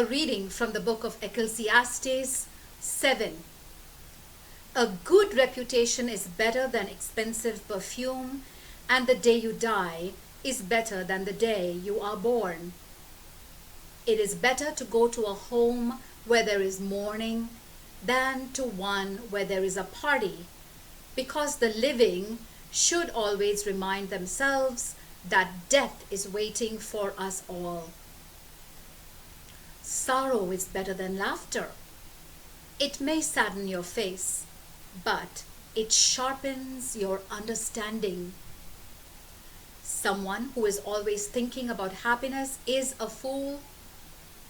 A reading from the book of Ecclesiastes 7. A good reputation is better than expensive perfume, and the day you die is better than the day you are born. It is better to go to a home where there is mourning than to one where there is a party, because the living should always remind themselves that death is waiting for us all. Sorrow is better than laughter. It may sadden your face, but it sharpens your understanding. Someone who is always thinking about happiness is a fool.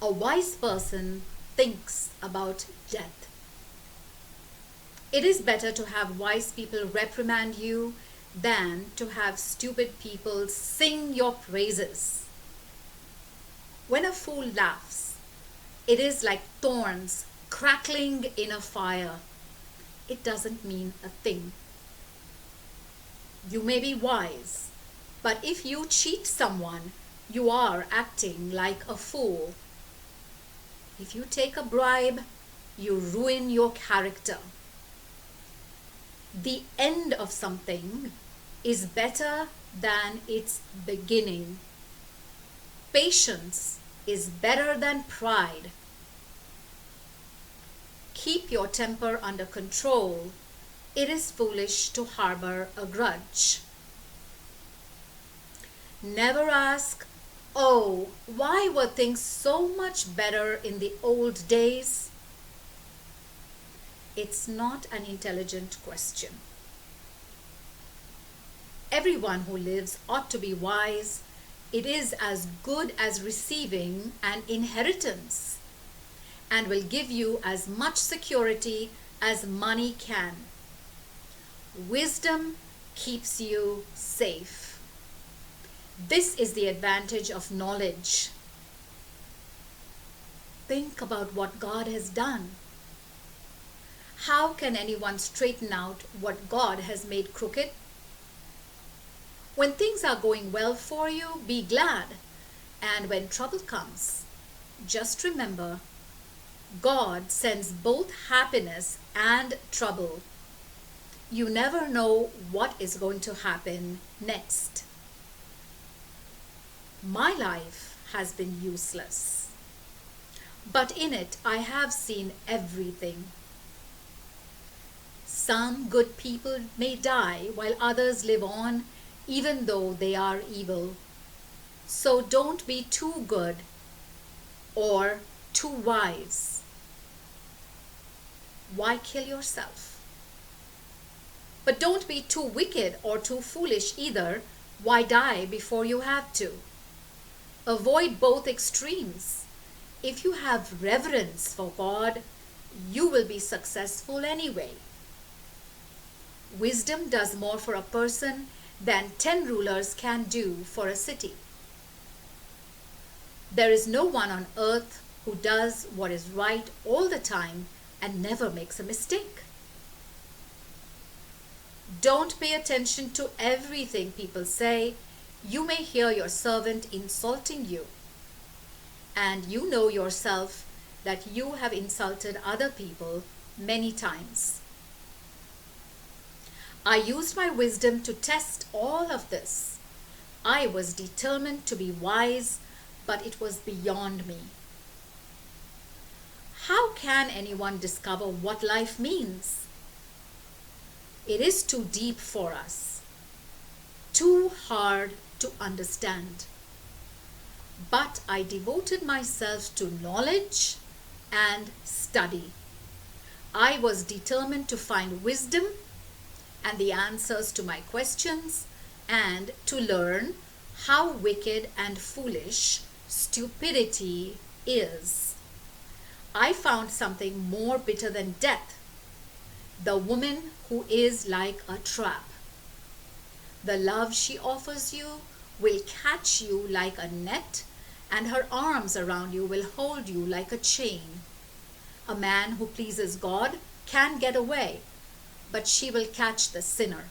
A wise person thinks about death. It is better to have wise people reprimand you than to have stupid people sing your praises. When a fool laughs, it is like thorns crackling in a fire. It doesn't mean a thing. You may be wise, but if you cheat someone, you are acting like a fool. If you take a bribe, you ruin your character. The end of something is better than its beginning. Patience is better than pride. Keep your temper under control. It is foolish to harbor a grudge. Never ask, "Oh, why were things so much better in the old days?" It's not an intelligent question. Everyone who lives ought to be wise. It is as good as receiving an inheritance, and will give you as much security as money can. Wisdom keeps you safe. This is the advantage of knowledge. Think about what God has done. How can anyone straighten out what God has made crooked? When things are going well for you, be glad. And when trouble comes, just remember, God sends both happiness and trouble. You never know what is going to happen next. My life has been useless, but in it I have seen everything. Some good people may die while others live on, even though they are evil. So don't be too good or too wise. Why kill yourself? But don't be too wicked or too foolish either. Why die before you have to? Avoid both extremes. If you have reverence for God, you will be successful anyway. Wisdom does more for a person than 10 rulers can do for a city. There is no one on earth who does what is right all the time and never makes a mistake. Don't pay attention to everything people say. You may hear your servant insulting you, and you know yourself that you have insulted other people many times. I used my wisdom to test all of this. I was determined to be wise, but it was beyond me. How can anyone discover what life means? It is too deep for us, too hard to understand. But I devoted myself to knowledge and study. I was determined to find wisdom and the answers to my questions, and to learn how wicked and foolish stupidity is. I found something more bitter than death: the woman who is like a trap. The love she offers you will catch you like a net, and her arms around you will hold you like a chain. A man who pleases God can get away, but she will catch the sinner.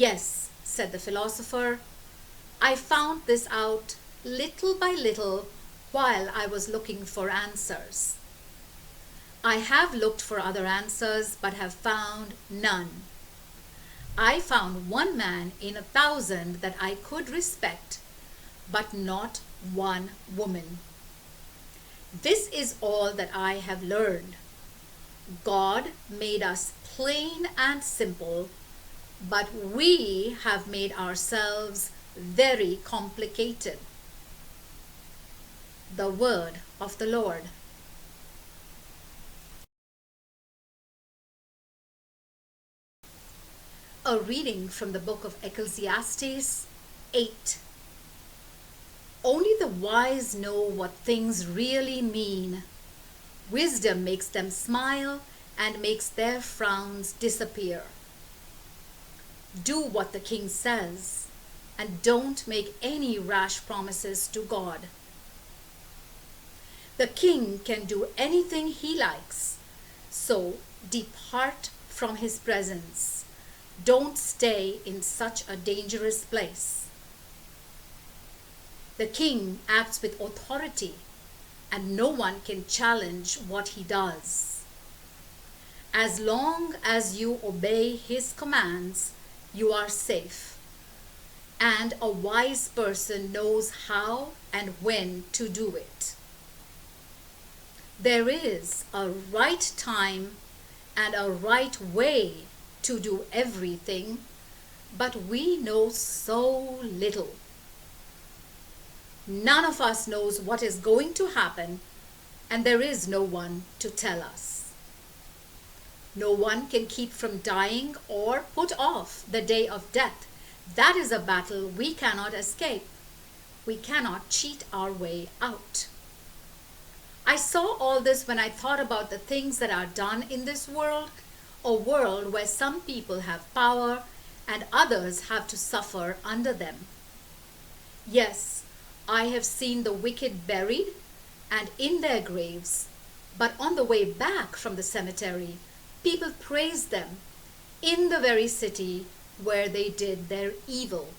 Yes, said the philosopher, I found this out little by little while I was looking for answers. I have looked for other answers but have found none. I found one man in 1,000 that I could respect, but not one woman. This is all that I have learned. God made us plain and simple, but we have made ourselves very complicated. The word of the Lord. A reading from the book of Ecclesiastes 8. Only the wise know what things really mean. Wisdom makes them smile and makes their frowns disappear. Do what the king says, and don't make any rash promises to God. The king can do anything he likes, so depart from his presence. Don't stay in such a dangerous place. The king acts with authority, and no one can challenge what he does. As long as you obey his commands, you are safe, and a wise person knows how and when to do it. There is a right time and a right way to do everything, but we know so little. None of us knows what is going to happen, and there is no one to tell us. No one can keep from dying or put off the day of death. That is a battle we cannot escape. We cannot cheat our way out. I saw all this when I thought about the things that are done in this world, a world where some people have power and others have to suffer under them. Yes, I have seen the wicked buried and in their graves, but on the way back from the cemetery, people praise them in the very city where they did their evil.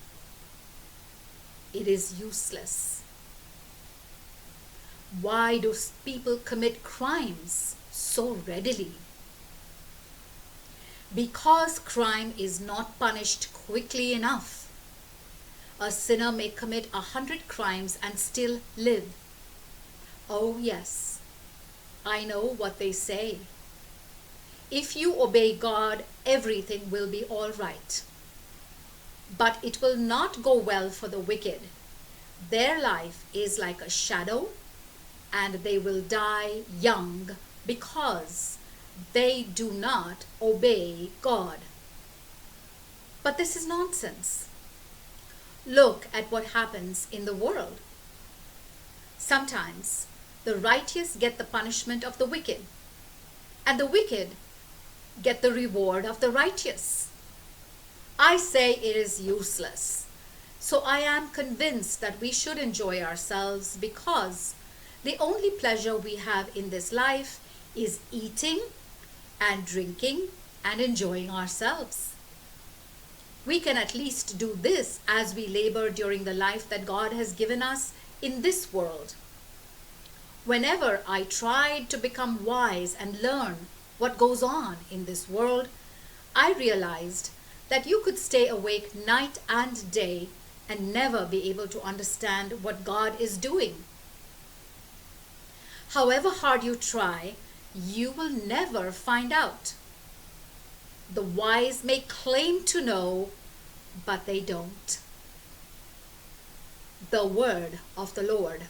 It is useless. Why do people commit crimes so readily? Because crime is not punished quickly enough. A sinner may commit 100 crimes and still live. Oh yes, I know what they say. If you obey God, everything will be all right. But it will not go well for the wicked. Their life is like a shadow, and they will die young because they do not obey God. But this is nonsense. Look at what happens in the world. Sometimes the righteous get the punishment of the wicked, and the wicked get the reward of the righteous. I say it is useless. So I am convinced that we should enjoy ourselves, because the only pleasure we have in this life is eating and drinking and enjoying ourselves. We can at least do this as we labor during the life that God has given us in this world. Whenever I tried to become wise and learn what goes on in this world, I realized that you could stay awake night and day and never be able to understand what God is doing. However hard you try, you will never find out. The wise may claim to know, but they don't. The word of the Lord.